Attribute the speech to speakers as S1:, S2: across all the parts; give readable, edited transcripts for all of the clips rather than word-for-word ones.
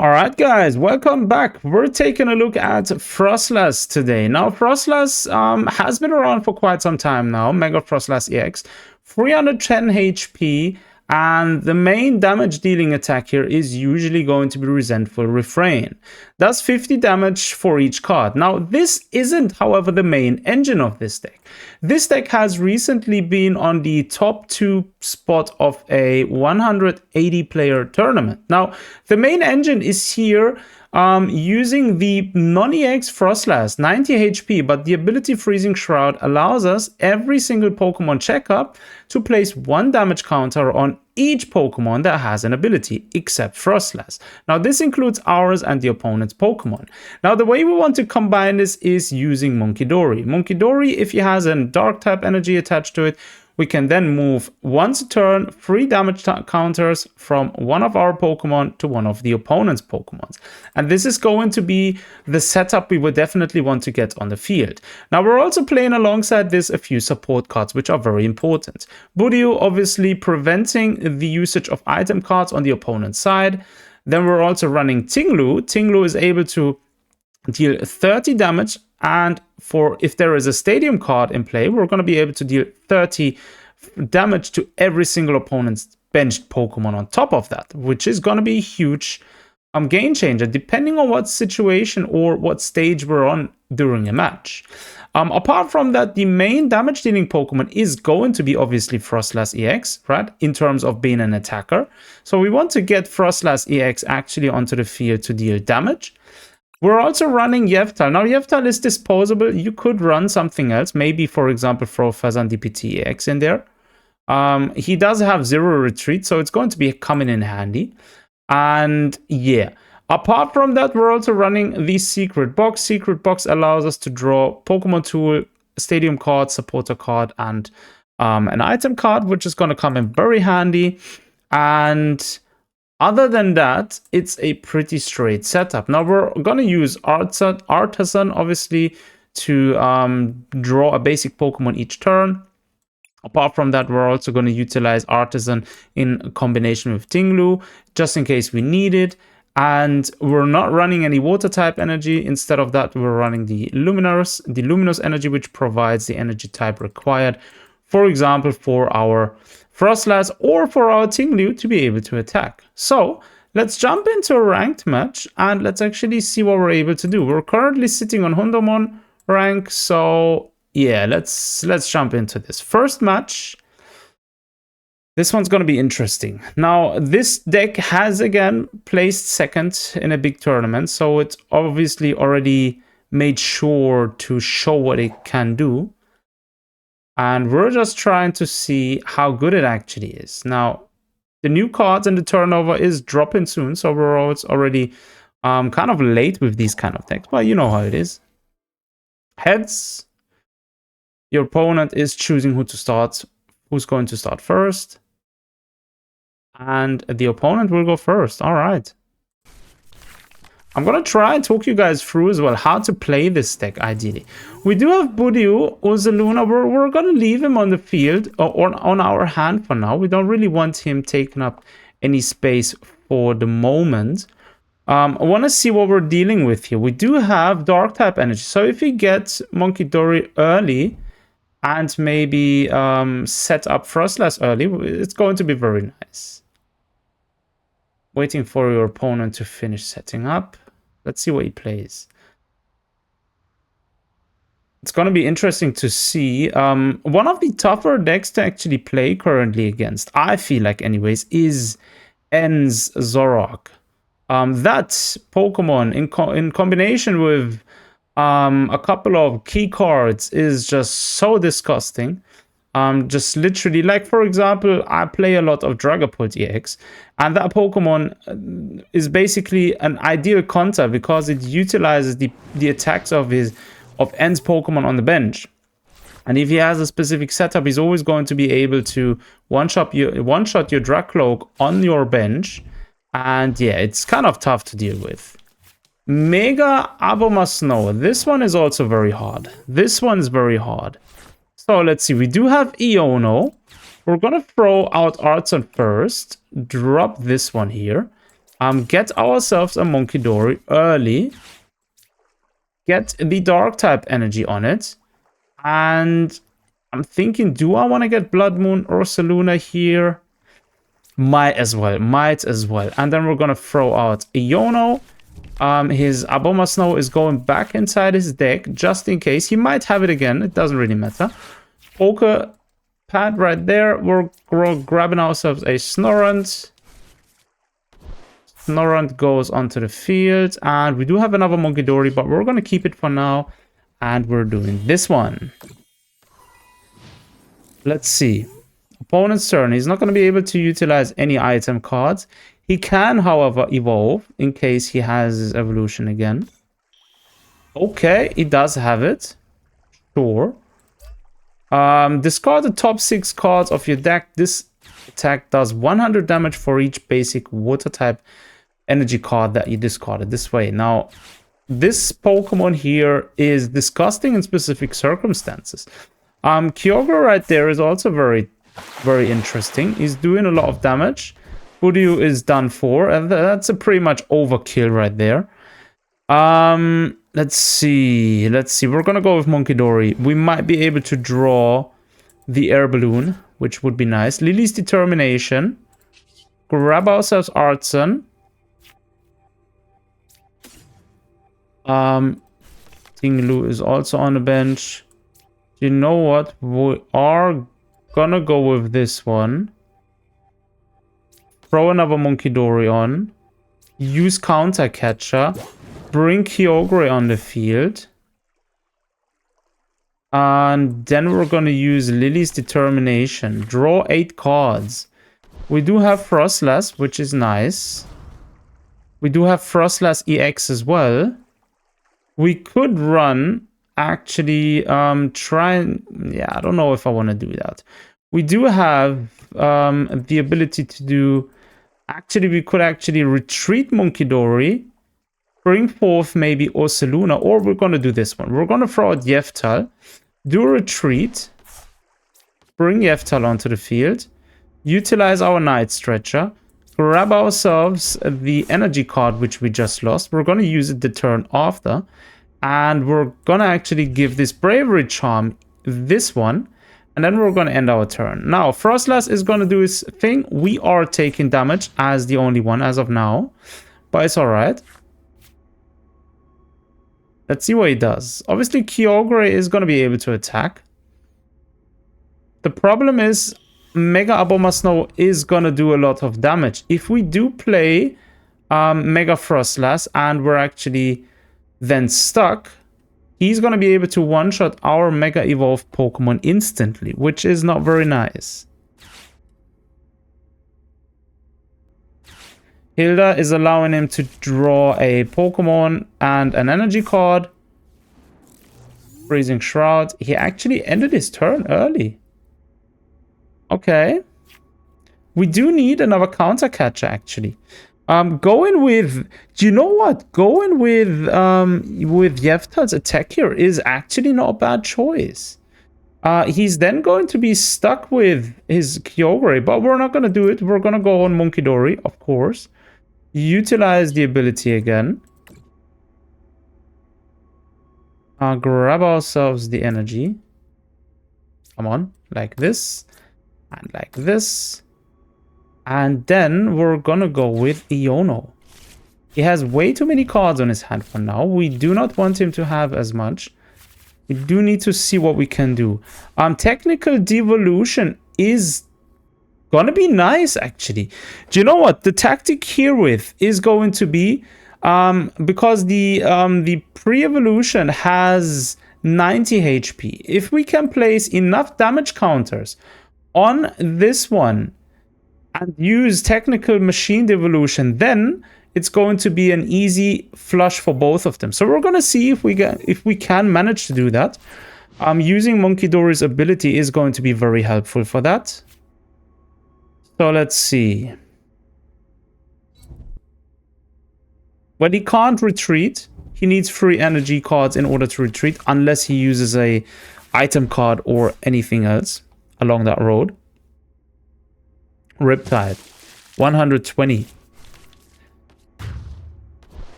S1: All right, guys, welcome back. We're taking a look at Froslass today. Now, Froslass has been around for quite some time now. Mega Froslass EX, 310 HP, and the main damage dealing attack here is usually going to be Resentful Refrain. Does 50 damage for each card. Now, this isn't, however, the main engine of this deck. This deck has recently been on the top 2 spot of a 180 player tournament. Now, the main engine is here using the non-EX Froslass, 90 HP, but the ability Freezing Shroud allows us every single Pokemon checkup to place 1 damage counter on each Pokemon that has an ability, except Froslass. Now, this includes ours and the opponent's Pokemon. Now, the way we want to combine this is using Munkidori. Munkidori, if he has a dark type energy attached to it, we can then move once a turn 3 damage counters from one of our Pokemon to one of the opponent's Pokemons. And this is going to be the setup we would definitely want to get on the field. Now, we're also playing alongside this a few support cards, which are very important. Budew, obviously preventing the usage of item cards on the opponent's side. Then we're also running Tinglu. Tinglu is able to deal 30 damage, and if there is a stadium card in play, we're going to be able to deal 30 damage to every single opponent's benched Pokemon on top of that, which is going to be a huge game changer depending on what situation or what stage we're on during a match. Apart from that, the main damage dealing Pokemon is going to be obviously Froslass EX, right, in terms of being an attacker. So we want to get Froslass EX actually onto the field to deal damage. We're also running Yveltal. Now, Yveltal is disposable. You could run something else. Maybe, for example, Frofazan DPT EX in there. He does have 0 retreat, so it's going to be coming in handy. And yeah, apart from that, we're also running the Secret Box. Secret Box allows us to draw Pokemon Tool, Stadium card, Supporter card, and an item card, which is going to come in very handy. And other than that, it's a pretty straight setup. Now, we're going to use Artisan, obviously, to draw a basic Pokemon each turn. Apart from that, we're also going to utilize Artisan in combination with Tinglu, just in case we need it. And we're not running any water type energy. Instead of that, we're running the Luminous energy, which provides the energy type required, for example, for our Froslass or for our Tinglu to be able to attack. So let's jump into a ranked match and let's actually see what we're able to do. We're currently sitting on Hundomon rank, so yeah, let's jump into this first match. This one's going to be interesting. Now, this deck has again placed second in a big tournament, so it's obviously already made sure to show what it can do. And we're just trying to see how good it actually is. Now, the new cards and the turnover is dropping soon, so we're already kind of late with these kind of decks. But you know how it is. Heads, your opponent is choosing who's going to start first. And the opponent will go first. All right. I'm going to try and talk you guys through as well how to play this deck ideally. We do have Budew, Ursaluna. We're going to leave him on the field or on our hand for now. We don't really want him taking up any space for the moment. I want to see what we're dealing with here. We do have Dark type energy. So if we get Munkidori early and maybe set up Froslass early, it's going to be very nice. Waiting for your opponent to finish setting up. Let's see what he plays. It's going to be interesting to see. One of the tougher decks to actually play currently against, I feel like anyways, is N's Zoroark. That Pokemon in combination with a couple of key cards is just so disgusting. Just literally, like for example, I play a lot of Dragapult EX, and that Pokemon is basically an ideal counter because it utilizes the attacks of N's Pokemon on the bench. And if he has a specific setup, he's always going to be able to one-shot your Dracloak on your bench. And yeah, it's kind of tough to deal with. Mega Abomasnow. This one is also very hard. This one is very hard. So let's see. We do have Iono. We're going to throw out Artson first. Drop this one here. Get ourselves a Munkidori early. Get the dark type energy on it. And I'm thinking, do I want to get Blood Moon or Saluna here? Might as well. And then we're going to throw out Iono. His Abomasnow is going back inside his deck just in case. He might have it again. It doesn't really matter. Poker pad right there. We're grabbing ourselves a Snorunt. Snorunt goes onto the field. And we do have another Munkidori, but we're going to keep it for now. And we're doing this one. Let's see. Opponent's turn. He's not going to be able to utilize any item cards. He can, however, evolve in case he has his evolution again. Okay, he does have it. Sure. Discard the top 6 cards of your deck. This attack does 100 damage for each basic water type energy card that you discarded this way. Now, this Pokemon here is disgusting in specific circumstances. Kyogre right there is also very interesting. He's doing a lot of damage. Budew is done for, and that's a pretty much overkill right there. Let's see. We're gonna go with Munkidori. We might be able to draw the air balloon, which would be nice. Lily's Determination. Grab ourselves Artson. Tinglu is also on the bench. You know what? We are gonna go with this one. Throw another Munkidori on. Use Counter Catcher. Bring Kyogre on the field. And then we're gonna use Lily's Determination. Draw 8 cards. We do have Froslass, which is nice. We do have Froslass EX as well. We could run, actually, try and... Yeah, I don't know if I want to do that. We do have the ability to do... Actually, we could actually retreat Munkidori, bring forth maybe Ursaluna, or we're going to do this one. We're going to throw out Yeftal, do a retreat, bring Yeftal onto the field, utilize our Night Stretcher, grab ourselves the energy card which we just lost. We're going to use it the turn after, and we're going to actually give this Bravery Charm this one, and then we're going to end our turn. Now, Froslass is going to do his thing. We are taking damage as the only one as of now, but it's alright. Let's see what he does. Obviously, Kyogre is going to be able to attack. The problem is, Mega Abomasnow is going to do a lot of damage. If we do play Mega Froslass and we're actually then stuck, he's going to be able to one-shot our Mega Evolved Pokemon instantly, which is not very nice. Hilda is allowing him to draw a Pokemon and an energy card. Freezing Shroud. He actually ended his turn early. Okay. We do need another counter catcher, actually. Going with... Do you know what? Going with Yeftal's attack here is actually not a bad choice. He's then going to be stuck with his Kyogre, but we're not going to do it. We're going to go on Munkidori, of course. Utilize the ability again. Grab ourselves the energy. Come on. Like this. And like this. And then we're gonna go with Iono. He has way too many cards on his hand for now. We do not want him to have as much. We do need to see what we can do. Technical devolution is gonna be nice, actually. Do you know what? The tactic herewith is going to be, because the pre-evolution has 90 HP. If we can place enough damage counters on this one and use technical machine devolution, then it's going to be an easy flush for both of them. So we're going to see if we can manage to do that. Using Munkidori's ability is going to be very helpful for that. So let's see. When he can't retreat, he needs 3 energy cards in order to retreat, unless he uses a item card or anything else along that road. Riptide, 120.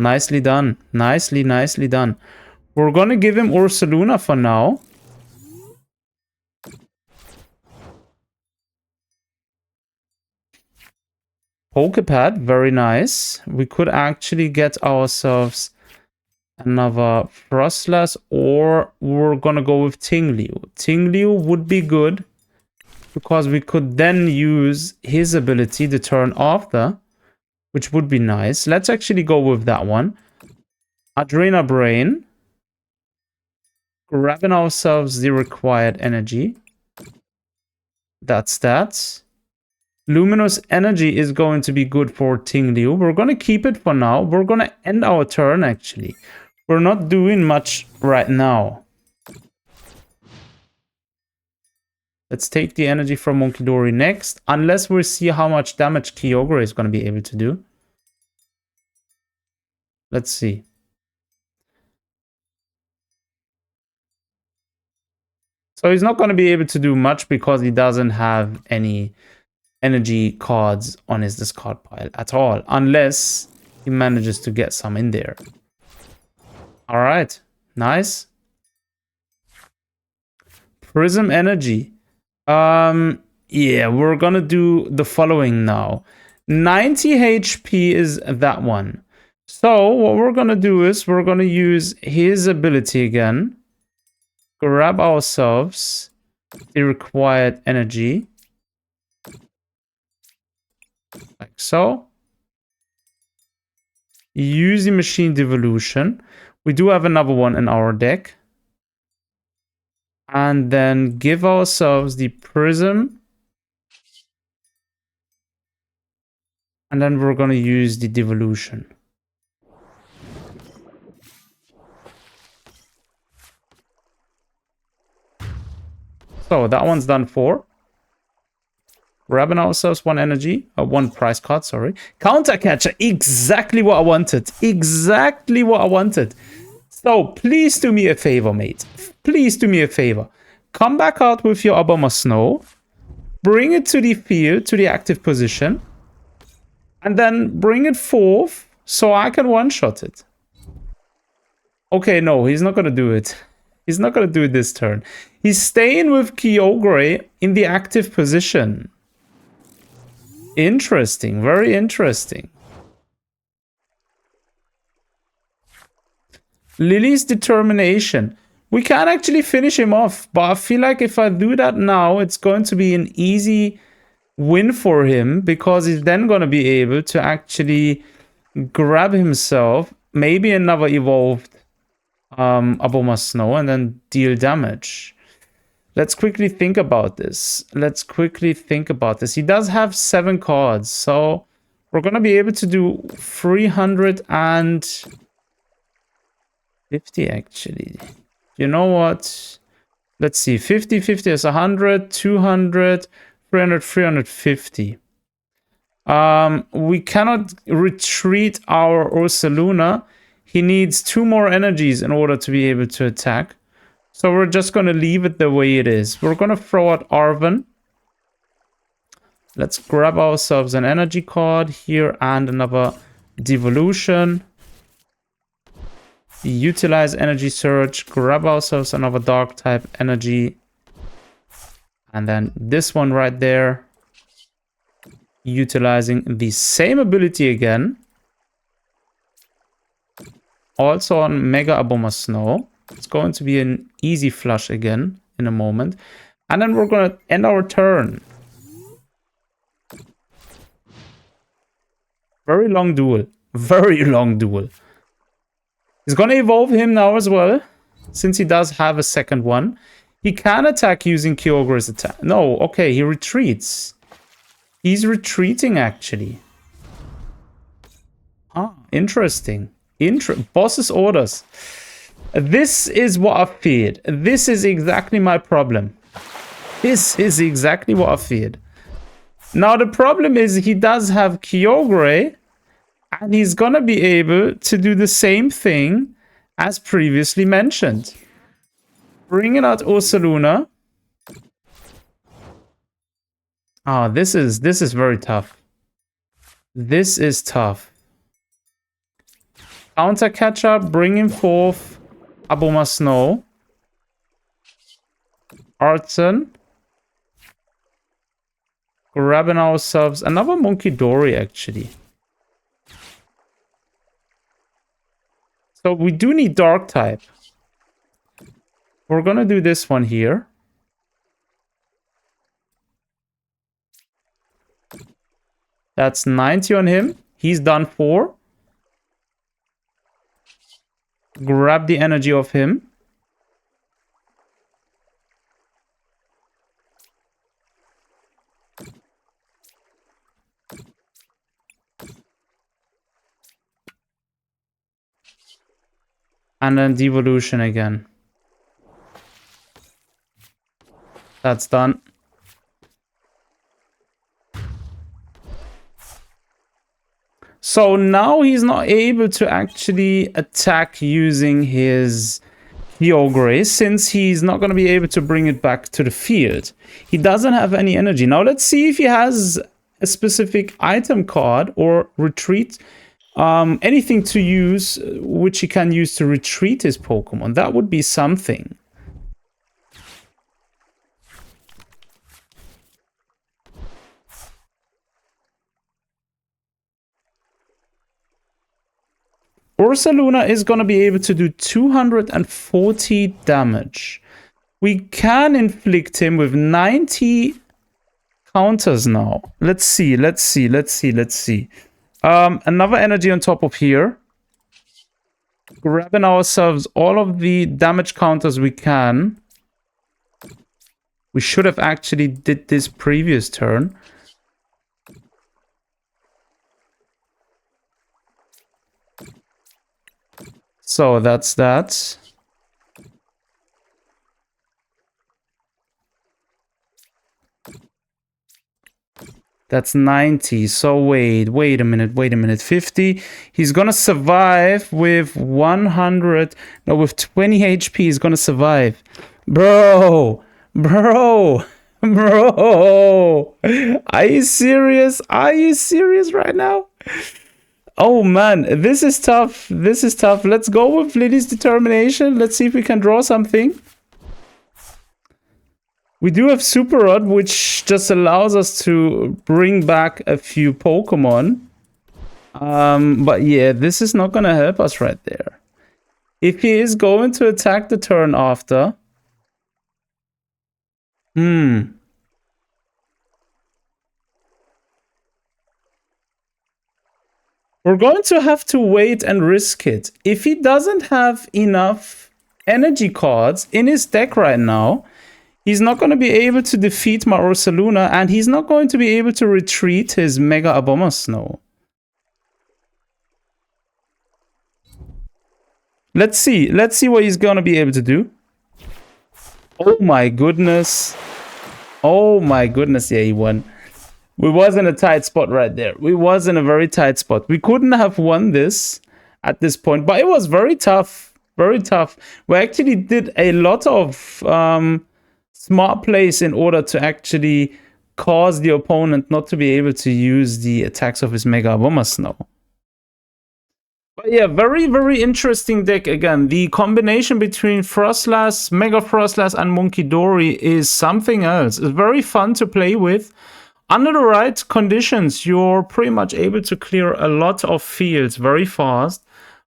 S1: Nicely done. Nicely done. We're gonna give him Ursaluna for now. Pokepad, very nice. We could actually get ourselves another Froslass, or we're gonna go with Tingliu. Tingliu would be good because we could then use his ability the turn after, which would be nice. Let's actually go with that one. Adrena Brain. Grabbing ourselves the required energy. That's that. Luminous Energy is going to be good for Tingliu. We're going to keep it for now. We're going to end our turn, actually. We're not doing much right now. Let's take the energy from Munkidori next. Unless we see how much damage Kyogre is going to be able to do. Let's see. So he's not going to be able to do much because he doesn't have any energy cards on his discard pile at all. Unless he manages to get some in there. Alright. Nice. Prism Energy. Yeah, we're going to do the following now. 90 HP is that one. So what we're going to do is we're going to use his ability again. Grab ourselves the required energy. Like so. Use the Machine Devolution. We do have another one in our deck. And then give ourselves the Prism. And then we're going to use the Devolution. So that one's done for. Grabbing ourselves one energy, one prize card, sorry. Counter Catcher, exactly what I wanted. Exactly what I wanted. So please do me a favor, mate. Please do me a favor. Come back out with your Abomasnow. Bring it to the field, to the active position. And then bring it forth so I can one-shot it. Okay, no, he's not going to do it. He's not going to do it this turn. He's staying with Kyogre in the active position. Interesting. Very interesting. Lily's Determination. We can actually finish him off. But I feel like if I do that now, it's going to be an easy win for him. Because he's then going to be able to actually grab himself. Maybe another evolved Abomasnow and then deal damage. Let's quickly think about this. Let's quickly think about this. He does have 7 cards, so we're going to be able to do 350 actually. You know what? Let's see. 50, 50 is 100, 200, 300, 350. We cannot retreat our Ursaluna. He needs 2 more energies in order to be able to attack. So we're just going to leave it the way it is. We're going to throw out Arven. Let's grab ourselves an energy card here and another Devolution. Utilize Energy Surge. Grab ourselves another Dark type energy. And then this one right there. Utilizing the same ability again. Also on Mega Abomasnow. It's going to be an easy flush again in a moment. And then we're going to end our turn. Very long duel. Very long duel. He's going to evolve him now as well. Since he does have a second one. He can attack using Kyogre's attack. No, okay, he retreats. He's retreating actually. Ah, interesting. Boss's orders. This is what I feared. This is exactly my problem. This is exactly what I feared. Now the problem is he does have Kyogre. And he's gonna be able to do the same thing as previously mentioned. Bringing out Ursaluna. Ah, this is very tough. This is tough. Counter Catcher, bringing forth Aboma Snow. Artson. Grabbing ourselves another Munkidori, actually. So we do need Dark type. We're gonna do this one here. That's 90 on him. He's done for. Grab the energy of him. And then devolution again. That's done. So now he's not able to actually attack using his Kyogre, since he's not going to be able to bring it back to the field. He doesn't have any energy. Now let's see if he has a specific item card or retreat. Anything to use, which he can use to retreat his Pokemon. That would be something. Ursaluna is going to be able to do 240 damage. We can inflict him with 90 counters now. Let's see. Another energy on top of here. Grabbing ourselves all of the damage counters we can. We should have actually did this previous turn. So that's that. That's 90. So wait a minute. 50. He's gonna survive with 100. No, with 20 HP, he's gonna survive. Bro. Are you serious? Are you serious right now? Oh man, this is tough. Let's go with Lily's determination. Let's see if we can draw something. We do have Super Rod, which just allows us to bring back a few Pokemon. But yeah, this is not going to help us right there. If he is going to attack the turn after... We're going to have to wait and risk it. If he doesn't have enough energy cards in his deck right now, he's not going to be able to defeat my Ursaluna, and he's not going to be able to retreat his Mega Aboma Snow. Let's see what he's going to be able to do. Oh my goodness. Yeah, he won. We was in a tight spot right there. We was in a very tight spot. We couldn't have won this at this point, but it was very tough. Very tough. We actually did a lot of smart plays in order to actually cause the opponent not to be able to use the attacks of his Mega Aboma Snow. But yeah, very, very interesting deck. Again, the combination between Froslass, Mega Froslass, and Munkidori is something else. It's very fun to play with. Under the right conditions, you're pretty much able to clear a lot of fields very fast.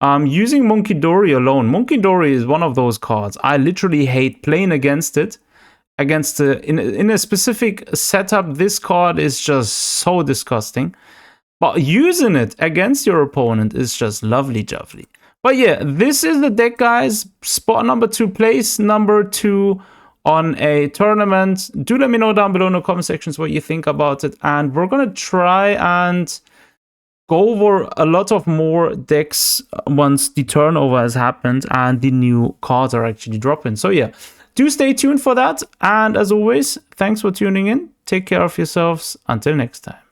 S1: Using Munkidori alone, Munkidori is one of those cards. I literally hate playing against it. In a specific setup, this card is just so disgusting. But using it against your opponent is just lovely jubbly. But yeah, this is the deck, guys. Spot number 2, place number 2 on a tournament. Do let me know down below in the comment sections what you think about it. And we're going to try and go over a lot of more decks once the turnover has happened and the new cards are actually dropping. So yeah, do stay tuned for that. And as always, thanks for tuning in. Take care of yourselves. Until next time.